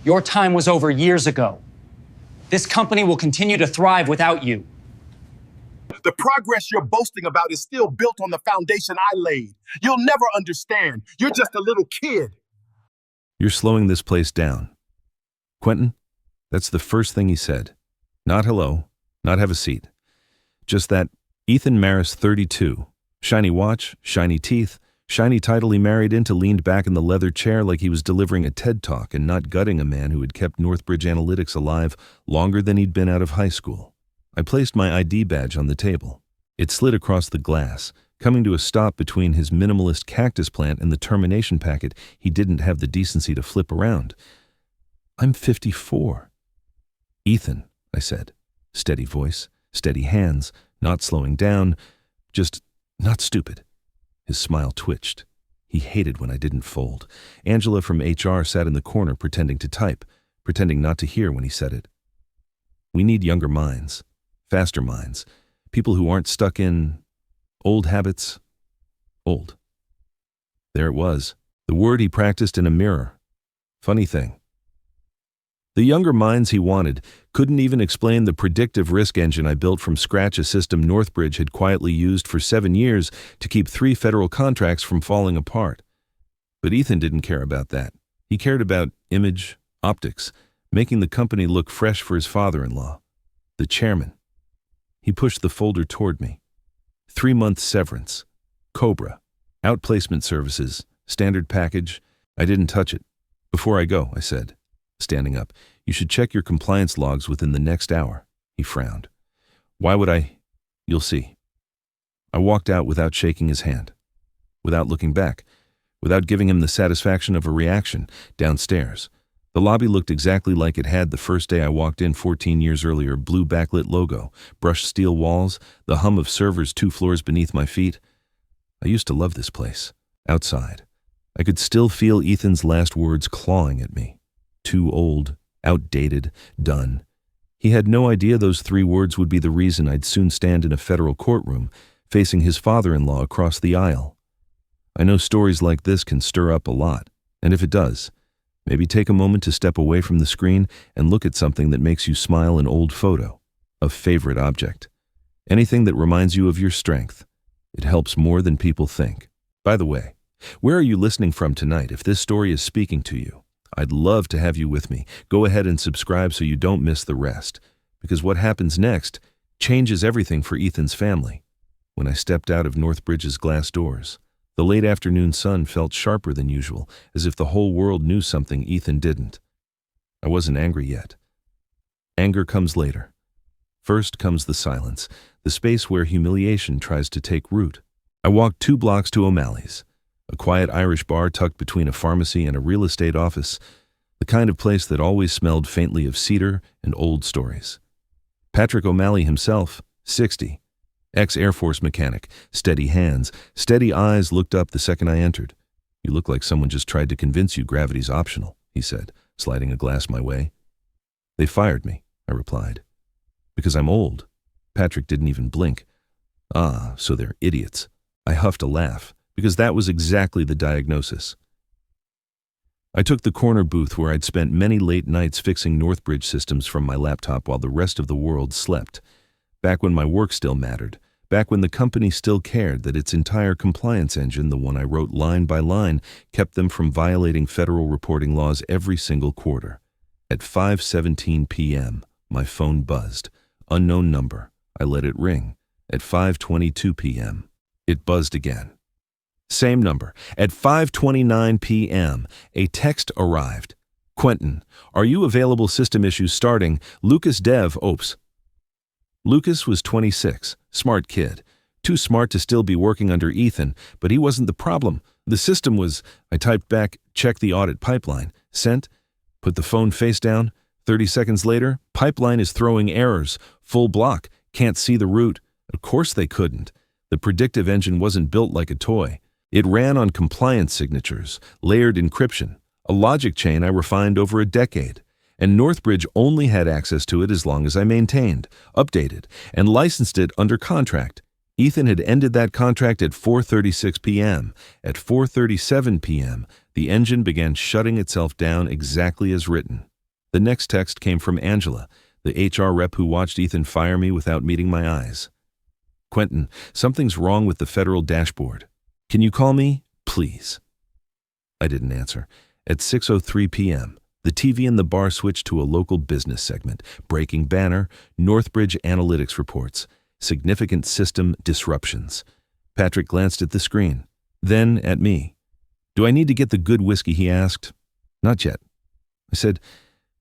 Your time was over years ago. This company will continue to thrive without you. The progress you're boasting about is still built on the foundation I laid. You'll never understand. You're just a little kid. You're slowing this place down. Quentin, that's the first thing he said. Not hello, not have a seat. Just that, Ethan Maris, 32. Shiny watch, shiny teeth, shiny title he married into, leaned back in the leather chair like he was delivering a TED Talk and not gutting a man who had kept Northbridge Analytics alive longer than he'd been out of high school. I placed my ID badge on the table. It slid across the glass, coming to a stop between his minimalist cactus plant and the termination packet he didn't have the decency to flip around. I'm 54. Ethan, I said. Steady voice, steady hands, not slowing down, just not stupid. His smile twitched. He hated when I didn't fold. Angela from HR sat in the corner pretending to type, pretending not to hear when he said it. We need younger minds, faster minds, people who aren't stuck in old habits. Old. There it was, the word he practiced in a mirror. Funny thing. The younger minds he wanted couldn't even explain the predictive risk engine I built from scratch, a system Northbridge had quietly used for 7 years to keep 3 federal contracts from falling apart. But Ethan didn't care about that. He cared about image, optics, making the company look fresh for his father-in-law, the chairman. He pushed the folder toward me. 3-month severance, COBRA, outplacement services, standard package. I didn't touch it. Before I go, I said, standing up, you should check your compliance logs within the next hour. He frowned. Why would I? You'll see. I walked out without shaking his hand, without looking back, without giving him the satisfaction of a reaction. Downstairs, the lobby looked exactly like it had the first day I walked in 14 years earlier. Blue backlit logo, brushed steel walls, the hum of servers 2 floors beneath my feet. I used to love this place. Outside, I could still feel Ethan's last words clawing at me. Too old, outdated, done. He had no idea those 3 words would be the reason I'd soon stand in a federal courtroom, facing his father-in-law across the aisle. I know stories like this can stir up a lot, and if it does, maybe take a moment to step away from the screen and look at something that makes you smile, an old photo, a favorite object. Anything that reminds you of your strength. It helps more than people think. By the way, where are you listening from tonight if this story is speaking to you? I'd love to have you with me. Go ahead and subscribe so you don't miss the rest, because what happens next changes everything for Ethan's family. When I stepped out of Northbridge's glass doors, the late afternoon sun felt sharper than usual, as if the whole world knew something Ethan didn't. I wasn't angry yet. Anger comes later. First comes the silence, the space where humiliation tries to take root. I walked 2 blocks to O'Malley's, a quiet Irish bar tucked between a pharmacy and a real estate office, the kind of place that always smelled faintly of cedar and old stories. Patrick O'Malley himself, 60, ex-Air Force mechanic, steady hands, steady eyes, looked up the second I entered. You look like someone just tried to convince you gravity's optional, he said, sliding a glass my way. They fired me, I replied. Because I'm old. Patrick didn't even blink. Ah, so they're idiots. I huffed a laugh, because that was exactly the diagnosis. I took the corner booth where I'd spent many late nights fixing Northbridge systems from my laptop while the rest of the world slept. Back when my work still mattered, back when the company still cared that its entire compliance engine, the one I wrote line by line, kept them from violating federal reporting laws every single quarter. At 5:17 p.m., my phone buzzed. Unknown number. I let it ring. At 5:22 p.m., it buzzed again. Same number. At 5:29 p.m., a text arrived. Quentin, are you available? System issues starting. Lucas Dev, Ops. Lucas was 26, smart kid. Too smart to still be working under Ethan, but he wasn't the problem. The system was. I typed back, check the audit pipeline. Sent. Put the phone face down. 30 seconds later, pipeline is throwing errors. Full block. Can't see the route. Of course they couldn't. The predictive engine wasn't built like a toy. It ran on compliance signatures, layered encryption, a logic chain I refined over a decade. And Northbridge only had access to it as long as I maintained, updated, and licensed it under contract. Ethan had ended that contract at 4:36 p.m. At 4:37 p.m., the engine began shutting itself down exactly as written. The next text came from Angela, the HR rep who watched Ethan fire me without meeting my eyes. Quentin, something's wrong with the federal dashboard. Can you call me, please? I didn't answer. At 6:03 p.m., the TV in the bar switched to a local business segment. Breaking banner, Northbridge Analytics reports. Significant system disruptions. Patrick glanced at the screen, then at me. Do I need to get the good whiskey, he asked. Not yet. I said,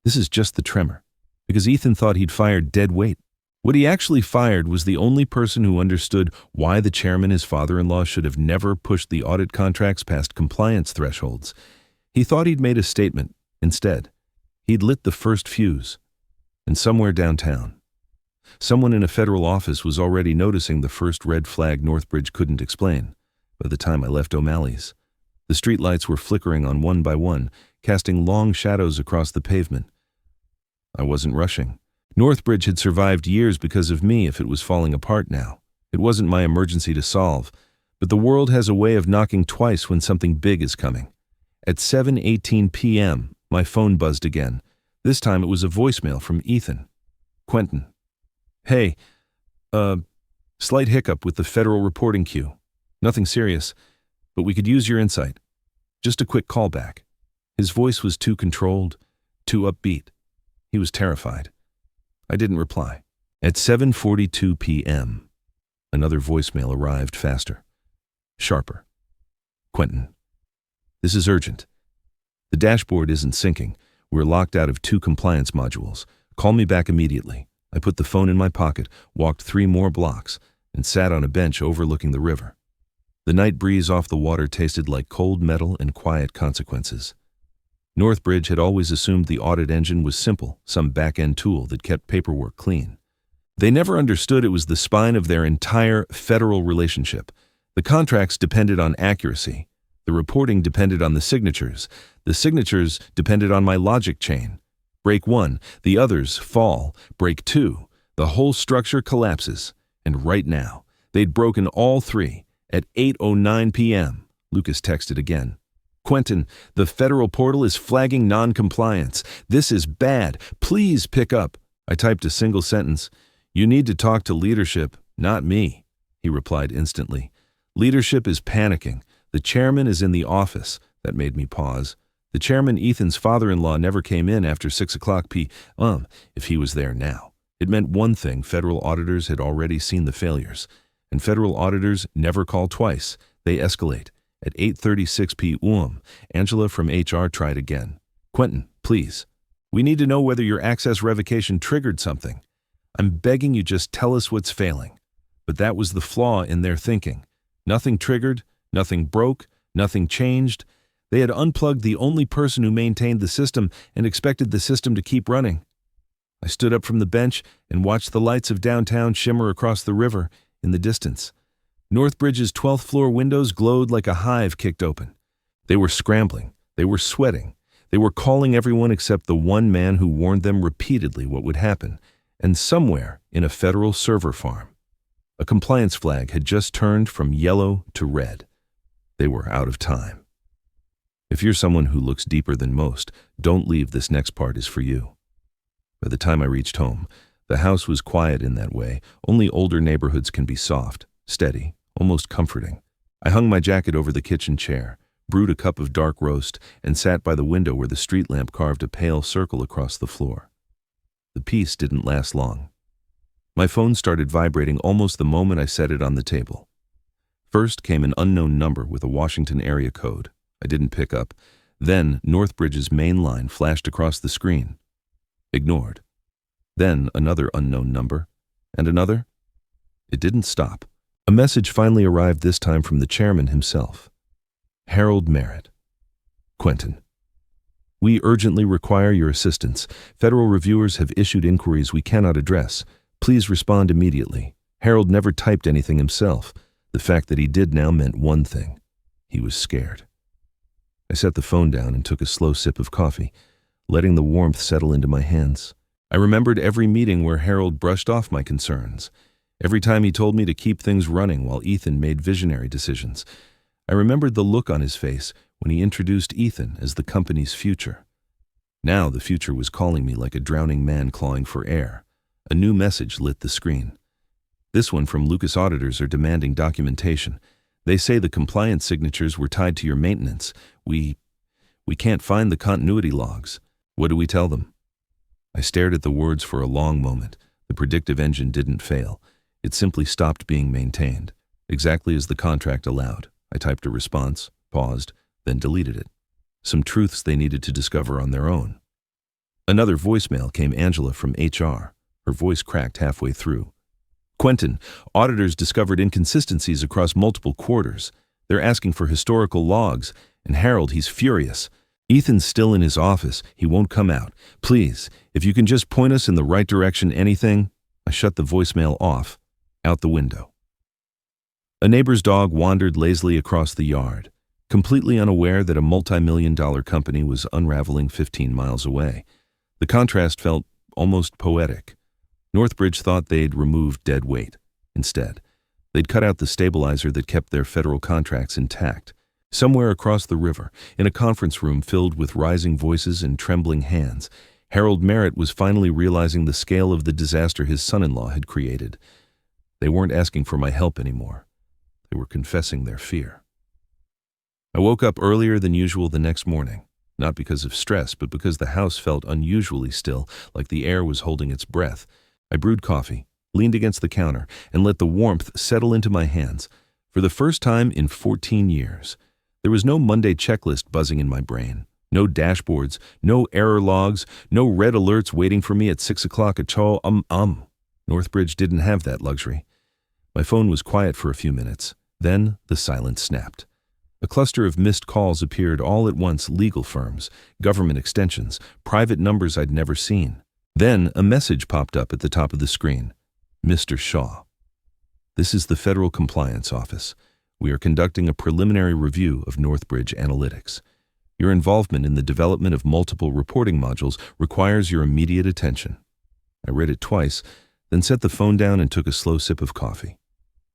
this is just the tremor, because Ethan thought he'd fired dead weight. What he actually fired was the only person who understood why the chairman, his father-in-law, should have never pushed the audit contracts past compliance thresholds. He thought he'd made a statement. Instead, he'd lit the first fuse. And somewhere downtown, someone in a federal office was already noticing the first red flag Northbridge couldn't explain. By the time I left O'Malley's, the streetlights were flickering on one by one, casting long shadows across the pavement. I wasn't rushing. Northbridge had survived years because of me if it was falling apart now. It wasn't my emergency to solve, but the world has a way of knocking twice when something big is coming. At 7:18 p.m., my phone buzzed again. This time it was a voicemail from Ethan. Quentin. Hey, slight hiccup with the federal reporting queue. Nothing serious, but we could use your insight. Just a quick call back. His voice was too controlled, too upbeat. He was terrified. I didn't reply. At 7:42 p.m., another voicemail arrived faster, sharper. Quentin. This is urgent. The dashboard isn't syncing. We're locked out of 2 compliance modules. Call me back immediately. I put the phone in my pocket, walked 3 more blocks, and sat on a bench overlooking the river. The night breeze off the water tasted like cold metal and quiet consequences. Northbridge had always assumed the audit engine was simple, some back-end tool that kept paperwork clean. They never understood it was the spine of their entire federal relationship. The contracts depended on accuracy. The reporting depended on the signatures. The signatures depended on my logic chain. Break 1, the others fall. Break 2, the whole structure collapses. And right now, they'd broken all 3. At 8:09 p.m., Lucas texted again. Quentin, the federal portal is flagging non-compliance. This is bad. Please pick up. I typed a single sentence. You need to talk to leadership, not me, he replied instantly. Leadership is panicking. The chairman is in the office. That made me pause. The chairman, Ethan's father-in-law, never came in after 6 o'clock p.m. If he was there now. It meant one thing: federal auditors had already seen the failures. And federal auditors never call twice. They escalate. At 8:36 p.m., Angela from HR tried again. Quentin, please. We need to know whether your access revocation triggered something. I'm begging you, just tell us what's failing. But that was the flaw in their thinking. Nothing triggered, nothing broke, nothing changed. They had unplugged the only person who maintained the system and expected the system to keep running. I stood up from the bench and watched the lights of downtown shimmer across the river in the distance. Northbridge's 12th floor windows glowed like a hive kicked open. They were scrambling. They were sweating. They were calling everyone except the one man who warned them repeatedly what would happen. And somewhere in a federal server farm, a compliance flag had just turned from yellow to red. They were out of time. If you're someone who looks deeper than most, don't leave. This next part is for you. By the time I reached home, the house was quiet in that way. Only older neighborhoods can be soft, steady, almost comforting. I hung my jacket over the kitchen chair, brewed a cup of dark roast, and sat by the window where the street lamp carved a pale circle across the floor. The peace didn't last long. My phone started vibrating almost the moment I set it on the table. First came an unknown number with a Washington area code. I didn't pick up. Then Northbridge's main line flashed across the screen. Ignored. Then another unknown number, and another. It didn't stop. A message finally arrived, this time from the chairman himself. Harold Merritt. Quentin. We urgently require your assistance. Federal reviewers have issued inquiries we cannot address. Please respond immediately. Harold never typed anything himself. The fact that he did now meant one thing. He was scared. I set the phone down and took a slow sip of coffee, letting the warmth settle into my hands. I remembered every meeting where Harold brushed off my concerns. Every time he told me to keep things running while Ethan made visionary decisions. I remembered the look on his face when he introduced Ethan as the company's future. Now the future was calling me like a drowning man clawing for air. A new message lit the screen. This one from Lucas auditors are demanding documentation. They say the compliance signatures were tied to your maintenance. We can't find the continuity logs. What do we tell them? I stared at the words for a long moment. The predictive engine didn't fail. It simply stopped being maintained, exactly as the contract allowed. I typed a response, paused, then deleted it. Some truths they needed to discover on their own. Another voicemail came Angela from HR. Her voice cracked halfway through. Quentin, auditors discovered inconsistencies across multiple quarters. They're asking for historical logs, and Harold, he's furious. Ethan's still in his office. He won't come out. Please, if you can just point us in the right direction, anything. I shut the voicemail off, out the window. A neighbor's dog wandered lazily across the yard, completely unaware that a multi-million-dollar company was unraveling 15 miles away. The contrast felt almost poetic. Northbridge thought they'd removed dead weight. Instead, they'd cut out the stabilizer that kept their federal contracts intact. Somewhere across the river, in a conference room filled with rising voices and trembling hands, Harold Merritt was finally realizing the scale of the disaster his son-in-law had created. They weren't asking for my help anymore. They were confessing their fear. I woke up earlier than usual the next morning, not because of stress, but because the house felt unusually still, like the air was holding its breath. I brewed coffee, leaned against the counter, and let the warmth settle into my hands. For the first time in 14 years, there was no Monday checklist buzzing in my brain, no dashboards, no error logs, no red alerts waiting for me at 6 o'clock at chow. Northbridge didn't have that luxury. My phone was quiet for a few minutes. Then the silence snapped. A cluster of missed calls appeared all at once: legal firms, government extensions, private numbers I'd never seen. Then a message popped up at the top of the screen. Mr. Shaw. This is the Federal Compliance Office. We are conducting a preliminary review of Northbridge Analytics. Your involvement in the development of multiple reporting modules requires your immediate attention. I read it twice, then set the phone down and took a slow sip of coffee.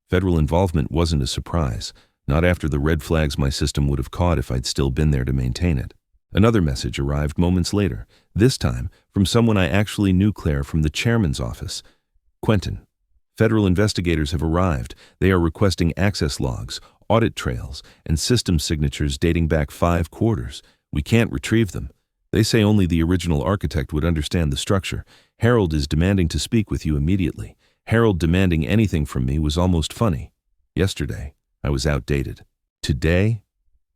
Federal involvement wasn't a surprise, not after the red flags my system would have caught if I'd still been there to maintain it. Another message arrived moments later, this time from someone I actually knew, Claire, from the chairman's office. Quentin, federal investigators have arrived. They are requesting access logs, audit trails, and system signatures dating back 5 quarters. We can't retrieve them. They say only the original architect would understand the structure. Harold is demanding to speak with you immediately. Harold demanding anything from me was almost funny. Yesterday, I was outdated. Today,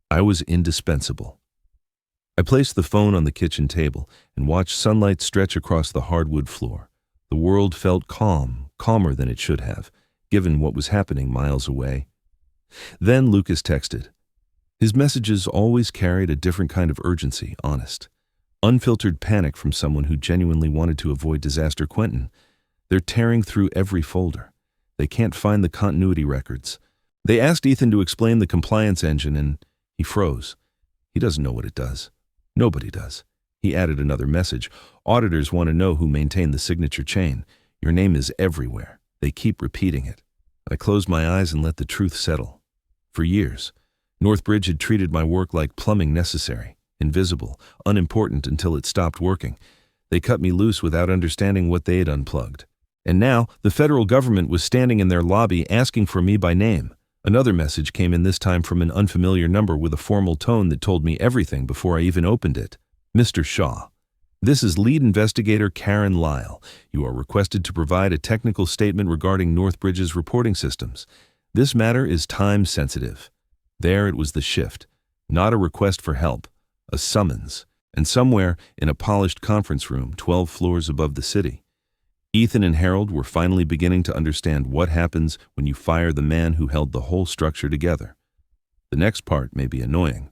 I was indispensable. I placed the phone on the kitchen table and watched sunlight stretch across the hardwood floor. The world felt calm, calmer than it should have, given what was happening miles away. Then Lucas texted. His messages always carried a different kind of urgency, honest. Unfiltered panic from someone who genuinely wanted to avoid disaster. Quentin, they're tearing through every folder. They can't find the continuity records. They asked Ethan to explain the compliance engine and he froze. He doesn't know what it does. Nobody does. He added another message. Auditors want to know who maintained the signature chain. Your name is everywhere. They keep repeating it. I closed my eyes and let the truth settle. For years, Northbridge had treated my work like plumbing necessary, invisible, unimportant until it stopped working. They cut me loose without understanding what they had unplugged. And now, the federal government was standing in their lobby asking for me by name. Another message came in, this time from an unfamiliar number with a formal tone that told me everything before I even opened it. Mr. Shaw, this is lead investigator Karen Lyle. You are requested to provide a technical statement regarding Northbridge's reporting systems. This matter is time sensitive. There it was, the shift. Not a request for help, a summons. And somewhere in a polished conference room 12 floors above the city, Ethan and Harold were finally beginning to understand what happens when you fire the man who held the whole structure together. The next part may be annoying.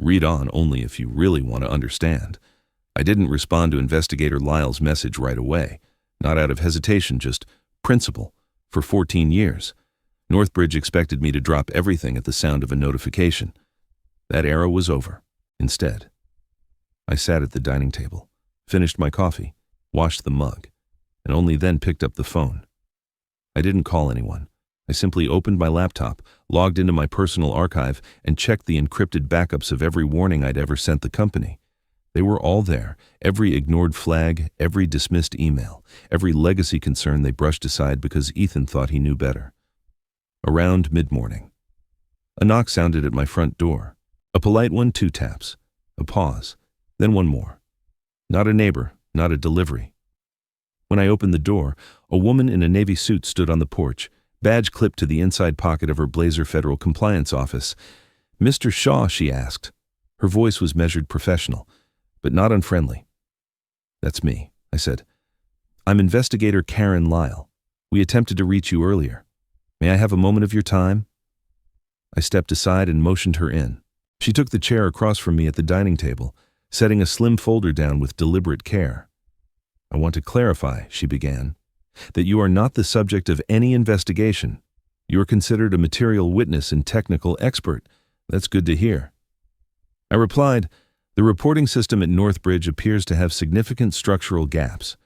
Read on only if you really want to understand. I didn't respond to Investigator Lyle's message right away, not out of hesitation, just principle. For 14 years, Northbridge expected me to drop everything at the sound of a notification. That era was over. Instead, I sat at the dining table, finished my coffee, washed the mug, and only then picked up the phone. I didn't call anyone. I simply opened my laptop, logged into my personal archive, and checked the encrypted backups of every warning I'd ever sent the company. They were all there, every ignored flag, every dismissed email, every legacy concern they brushed aside because Ethan thought he knew better. Around mid-morning. A knock sounded at my front door. A polite one, 2 taps. A pause. Then one more. Not a neighbor, not a delivery. When I opened the door, a woman in a navy suit stood on the porch, badge clipped to the inside pocket of her blazer Federal Compliance Office. "Mr. Shaw," she asked. Her voice was measured professional, but not unfriendly. "That's me," I said. "I'm Investigator Karen Lyle. We attempted to reach you earlier. May I have a moment of your time?" I stepped aside and motioned her in. She took the chair across from me at the dining table, setting a slim folder down with deliberate care. "I want to clarify," she began, "that you are not the subject of any investigation. You are considered a material witness and technical expert. That's good to hear." I replied, "The reporting system at Northbridge appears to have significant structural gaps.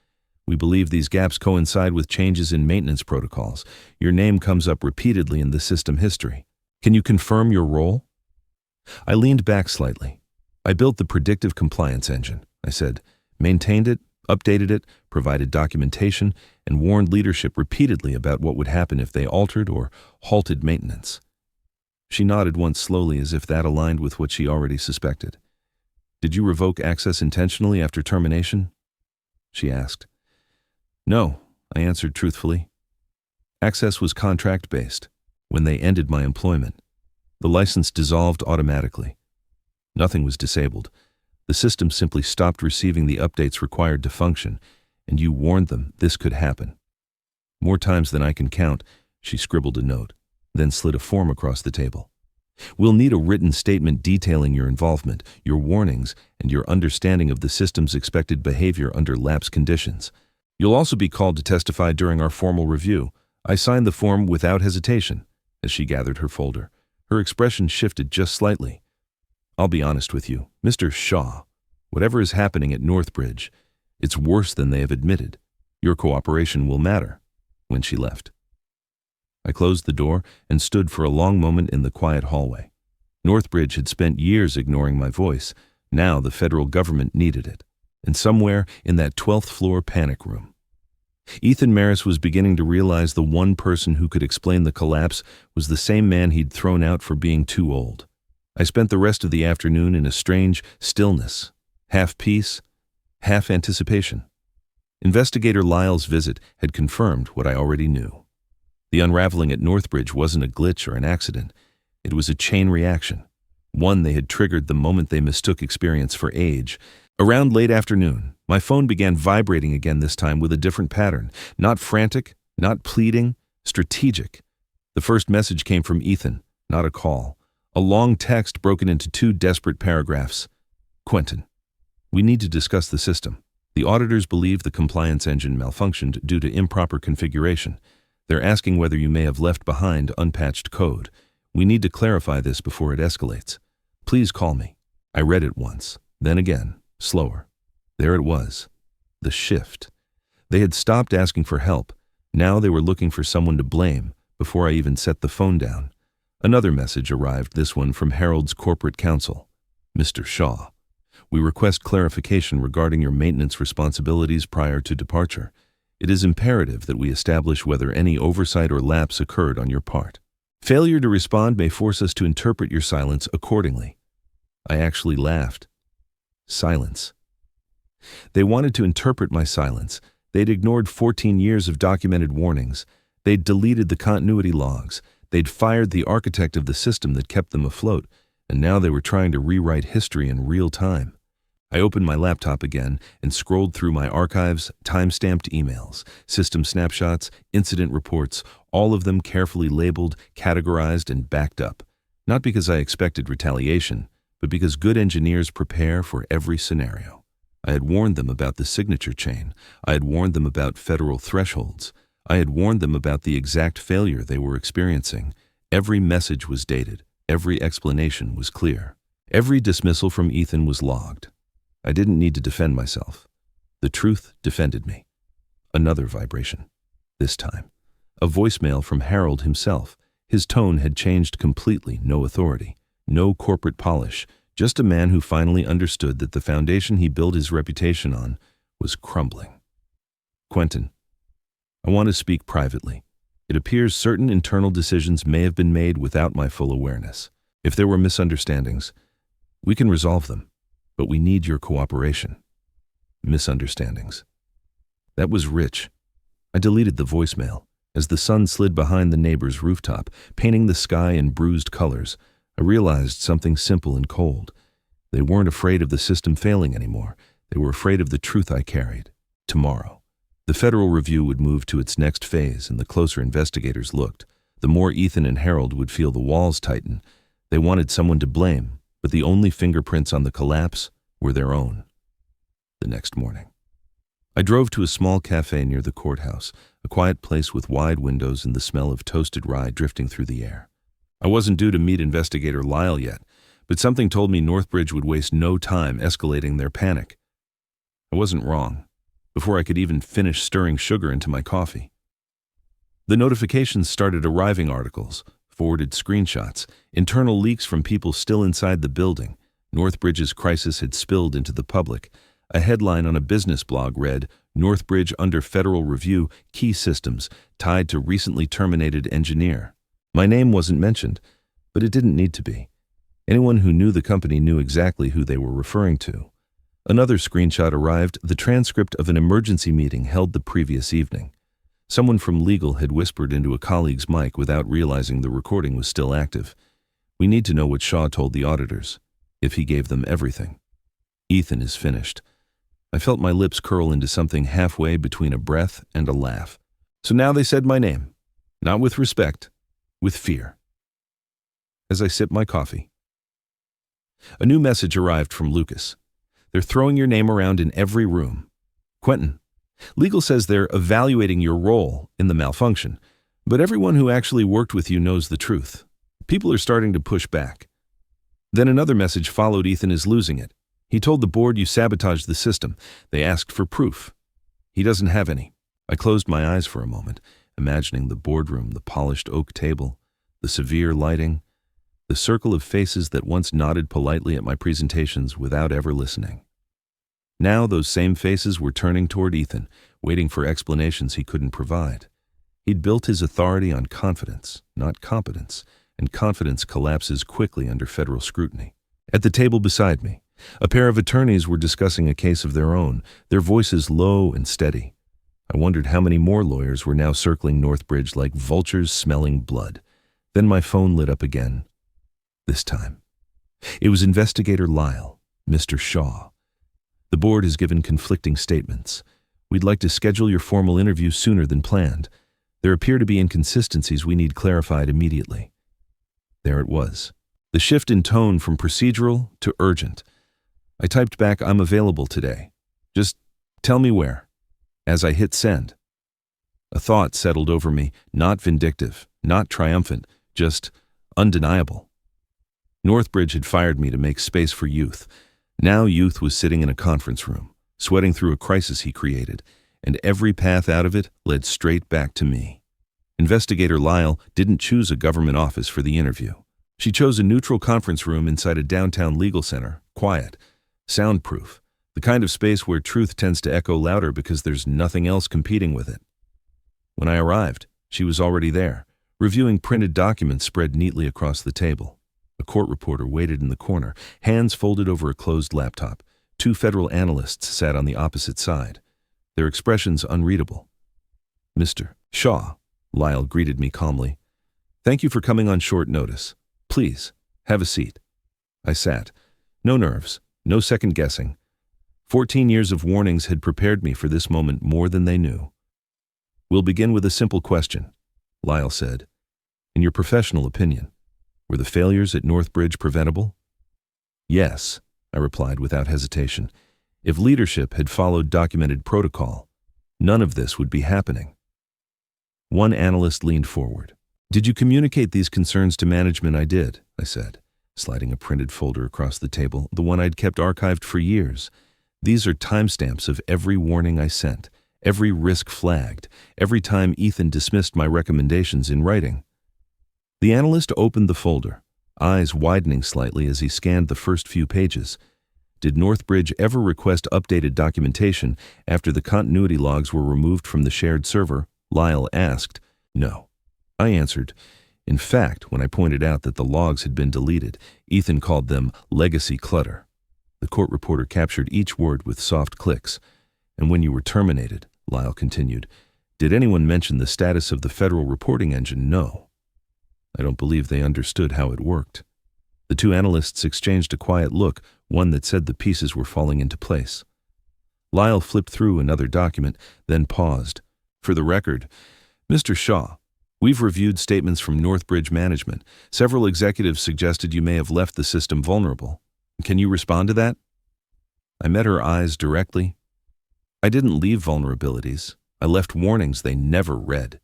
We believe these gaps coincide with changes in maintenance protocols. Your name comes up repeatedly in the system history. Can you confirm your role?" I leaned back slightly. "I built the predictive compliance engine," I said, "maintained it, updated it, provided documentation, and warned leadership repeatedly about what would happen if they altered or halted maintenance." She nodded once slowly as if that aligned with what she already suspected. "Did you revoke access intentionally after termination?" she asked. "No," I answered truthfully. Access was contract-based. When they ended my employment, the license dissolved automatically. Nothing was disabled. The system simply stopped receiving the updates required to function, and you warned them this could happen. More times than I can count, she scribbled a note, then slid a form across the table. "We'll need a written statement detailing your involvement, your warnings, and your understanding of the system's expected behavior under lapse conditions. You'll also be called to testify during our formal review." I signed the form without hesitation. As she gathered her folder, her expression shifted just slightly. "I'll be honest with you, Mr. Shaw. Whatever is happening at Northbridge, it's worse than they have admitted. Your cooperation will matter." When she left, I closed the door and stood for a long moment in the quiet hallway. Northbridge had spent years ignoring my voice. Now the federal government needed it. And somewhere in that 12th floor panic room, Ethan Maris was beginning to realize the one person who could explain the collapse was the same man he'd thrown out for being too old. I spent the rest of the afternoon in a strange stillness, half peace, half anticipation. Investigator Lyle's visit had confirmed what I already knew. The unraveling at Northbridge wasn't a glitch or an accident. It was a chain reaction, one they had triggered the moment they mistook experience for age. Around late afternoon, my phone began vibrating again, this time with a different pattern. Not frantic, not pleading, strategic. The first message came from Ethan, not a call. A long text broken into 2 desperate paragraphs. "Quentin, we need to discuss the system. The auditors believe the compliance engine malfunctioned due to improper configuration. They're asking whether you may have left behind unpatched code. We need to clarify this before it escalates. Please call me." I read it once, then again. Slower. There it was. The shift. They had stopped asking for help. Now they were looking for someone to blame before I even set the phone down. Another message arrived, this one from Harold's corporate counsel. "Mr. Shaw, we request clarification regarding your maintenance responsibilities prior to departure. It is imperative that we establish whether any oversight or lapse occurred on your part. Failure to respond may force us to interpret your silence accordingly." I actually laughed. Silence. They wanted to interpret my silence. They'd ignored 14 years of documented warnings. They'd deleted the continuity logs. They'd fired the architect of the system that kept them afloat, and now they were trying to rewrite history in real time. I opened my laptop again and scrolled through my archives, time-stamped emails, system snapshots, incident reports, all of them carefully labeled, categorized, and backed up. Not because I expected retaliation, but because good engineers prepare for every scenario. I had warned them about the signature chain. I had warned them about federal thresholds. I had warned them about the exact failure they were experiencing. Every message was dated. Every explanation was clear. Every dismissal from Ethan was logged. I didn't need to defend myself. The truth defended me. Another vibration. This time, a voicemail from Harold himself. His tone had changed completely. No authority, no corporate polish, Just a man who finally understood that the foundation he built his reputation on was crumbling. Quentin, I want to speak privately. It appears certain internal decisions may have been made without my full awareness. If there were misunderstandings, we can resolve them, but we need your cooperation. Misunderstandings. That was rich. I deleted the voicemail. As the sun slid behind the neighbor's rooftop, painting the sky in bruised colors, I realized something simple and cold. They weren't afraid of the system failing anymore. They were afraid of the truth I carried. Tomorrow, the federal review would move to its next phase, and the closer investigators looked, the more Ethan and Harold would feel the walls tighten. They wanted someone to blame, but the only fingerprints on the collapse were their own. The next morning, I drove to a small cafe near the courthouse, a quiet place with wide windows and the smell of toasted rye drifting through the air. I wasn't due to meet Investigator Lyle yet, but something told me Northbridge would waste no time escalating their panic. I wasn't wrong, before I could even finish stirring sugar into my coffee. The notifications started arriving: articles, forwarded screenshots, internal leaks from people still inside the building. Northbridge's crisis had spilled into the public. A headline on a business blog read, "Northbridge under federal review, key systems tied to recently terminated engineer." My name wasn't mentioned, but it didn't need to be. Anyone who knew the company knew exactly who they were referring to. Another screenshot arrived, the transcript of an emergency meeting held the previous evening. Someone from legal had whispered into a colleague's mic without realizing the recording was still active. We need to know what Shaw told the auditors, if he gave them everything. Ethan is finished. I felt my lips curl into something halfway between a breath and a laugh. So now they said my name, not with respect, with fear. As I sipped my coffee, a new message arrived from Lucas. "They're throwing your name around in every room. Quentin, legal says they're evaluating your role in the malfunction, but everyone who actually worked with you knows the truth. People are starting to push back." Then another message followed. "Ethan is losing it. He told the board you sabotaged the system. They asked for proof. He doesn't have any." I closed my eyes for a moment, imagining the boardroom, the polished oak table, the severe lighting, the circle of faces that once nodded politely at my presentations without ever listening. Now those same faces were turning toward Ethan, waiting for explanations he couldn't provide. He'd built his authority on confidence, not competence, and confidence collapses quickly under federal scrutiny. At the table beside me, a pair of attorneys were discussing a case of their own, their voices low and steady. I wondered how many more lawyers were now circling Northbridge like vultures smelling blood. Then my phone lit up again. This time, it was Investigator Lyle, Mr. Shaw. "The board has given conflicting statements. We'd like to schedule your formal interview sooner than planned. There appear to be inconsistencies we need clarified immediately." There it was. The shift in tone from procedural to urgent. I typed back, "I'm available today. Just tell me where." As I hit send, a thought settled over me, not vindictive, not triumphant, just undeniable. Northbridge had fired me to make space for youth. Now youth was sitting in a conference room, sweating through a crisis he created, and every path out of it led straight back to me. Investigator Lyle didn't choose a government office for the interview. She chose a neutral conference room inside a downtown legal center, quiet, soundproof, the kind of space where truth tends to echo louder because there's nothing else competing with it. When I arrived, she was already there, reviewing printed documents spread neatly across the table. A court reporter waited in the corner, hands folded over a closed laptop. Two federal analysts sat on the opposite side, their expressions unreadable. "Mr. Shaw," Lyle greeted me calmly. "Thank you for coming on short notice. Please, have a seat." I sat. No nerves, no second guessing. 14 years of warnings had prepared me for this moment more than they knew. "We'll begin with a simple question," Lyle said. "In your professional opinion, were the failures at Northbridge preventable?" "Yes," I replied without hesitation. "If leadership had followed documented protocol, none of this would be happening." One analyst leaned forward. "Did you communicate these concerns to management?" "I did," I said, sliding a printed folder across the table, the one I'd kept archived for years. "These are timestamps of every warning I sent, every risk flagged, every time Ethan dismissed my recommendations in writing." The analyst opened the folder, eyes widening slightly as he scanned the first few pages. Did Northbridge ever request updated documentation after the continuity logs were removed from the shared server? Lyle asked. No. I answered. In fact, when I pointed out that the logs had been deleted, Ethan called them legacy clutter. The court reporter captured each word with soft clicks. And when you were terminated, Lyle continued, did anyone mention the status of the federal reporting engine? No. I don't believe they understood how it worked. The two analysts exchanged a quiet look, one that said the pieces were falling into place. Lyle flipped through another document, then paused. For the record, Mr. Shaw, we've reviewed statements from Northbridge management. Several executives suggested you may have left the system vulnerable. Can you respond to that? I met her eyes directly. I didn't leave vulnerabilities. I left warnings they never read.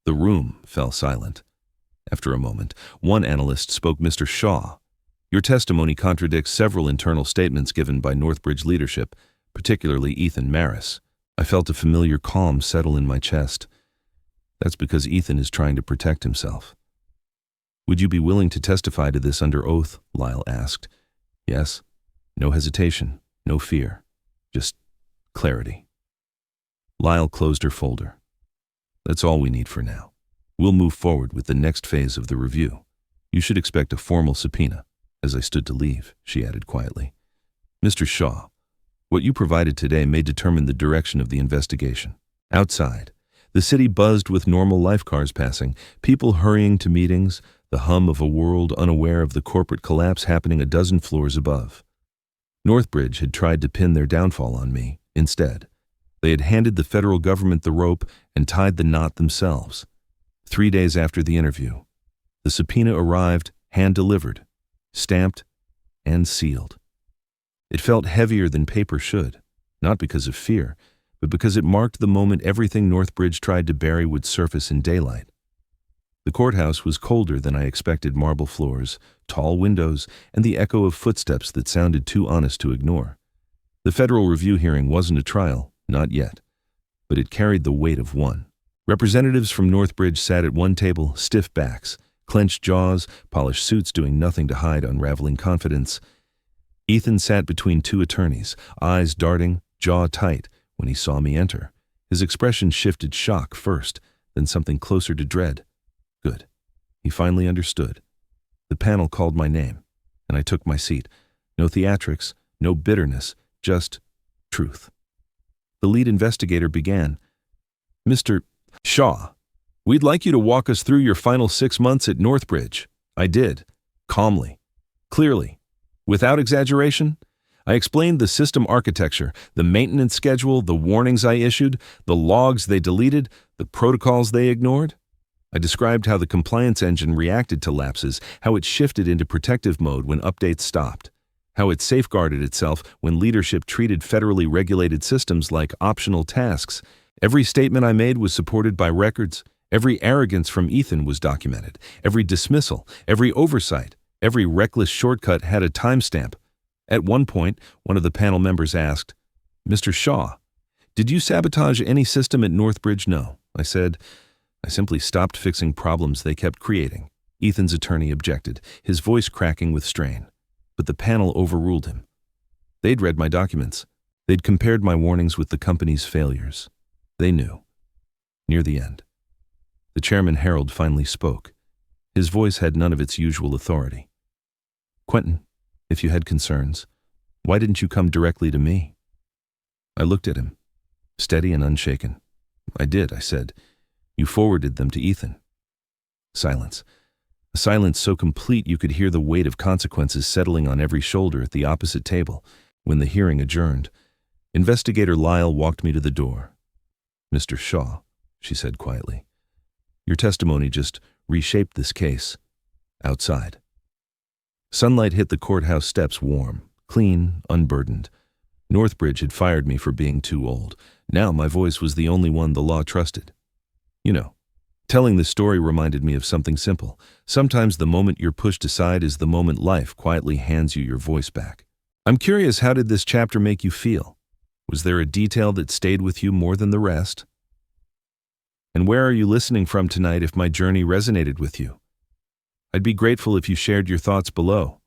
The room fell silent. After a moment, one analyst spoke. Mr. Shaw, your testimony contradicts several internal statements given by Northbridge leadership, particularly Ethan Maris. I felt a familiar calm settle in my chest. That's because Ethan is trying to protect himself. Would you be willing to testify to this under oath? Lyle asked. Yes. No hesitation, no fear, just clarity. Lyle closed her folder. That's all we need for now. We'll move forward with the next phase of the review. You should expect a formal subpoena. As I stood to leave, she added quietly. Mr. Shaw, what you provided today may determine the direction of the investigation. Outside, the city buzzed with normal life cars passing, people hurrying to meetings, the hum of a world unaware of the corporate collapse happening a dozen floors above. Northbridge had tried to pin their downfall on me. Instead, they had handed the federal government the rope and tied the knot themselves. 3 days after the interview, the subpoena arrived, hand-delivered, stamped, and sealed. It felt heavier than paper should, not because of fear, but because it marked the moment everything Northbridge tried to bury would surface in daylight. The courthouse was colder than I expected. Marble floors, tall windows, and the echo of footsteps that sounded too honest to ignore. The federal review hearing wasn't a trial, not yet, but it carried the weight of one. Representatives from Northbridge sat at one table, stiff backs, clenched jaws, polished suits doing nothing to hide unraveling confidence. Ethan sat between two attorneys, eyes darting, jaw tight, when he saw me enter. His expression shifted shock first, then something closer to dread. Good. He finally understood. The panel called my name, and I took my seat. No theatrics, no bitterness, just truth. The lead investigator began. Mr. Shaw, we'd like you to walk us through your final 6 months at Northbridge. I did. Calmly. Clearly. Without exaggeration. I explained the system architecture, the maintenance schedule, the warnings I issued, the logs they deleted, the protocols they ignored. I described how the compliance engine reacted to lapses, how it shifted into protective mode when updates stopped, how it safeguarded itself when leadership treated federally regulated systems like optional tasks. Every statement I made was supported by records. Every arrogance from Ethan was documented. Every dismissal, every oversight, every reckless shortcut had a timestamp. At one point, one of the panel members asked, Mr. Shaw, did you sabotage any system at Northbridge? No, I said. I simply stopped fixing problems they kept creating. Ethan's attorney objected, his voice cracking with strain. But the panel overruled him. They'd read my documents. They'd compared my warnings with the company's failures. They knew. Near the end, the chairman Harold finally spoke. His voice had none of its usual authority. Quentin, if you had concerns, why didn't you come directly to me? I looked at him, steady and unshaken. I did, I said. You forwarded them to Ethan. Silence. A silence so complete you could hear the weight of consequences settling on every shoulder at the opposite table. When the hearing adjourned, Investigator Lyle walked me to the door. Mr. Shaw, she said quietly, your testimony just reshaped this case. Outside. Sunlight hit the courthouse steps warm, clean, unburdened. Northbridge had fired me for being too old. Now my voice was the only one the law trusted. You know, telling this story reminded me of something simple. Sometimes the moment you're pushed aside is the moment life quietly hands you your voice back. I'm curious, how did this chapter make you feel? Was there a detail that stayed with you more than the rest? And where are you listening from tonight if my journey resonated with you? I'd be grateful if you shared your thoughts below,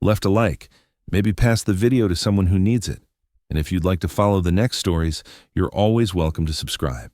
left a like, maybe passed the video to someone who needs it. And if you'd like to follow the next stories, you're always welcome to subscribe.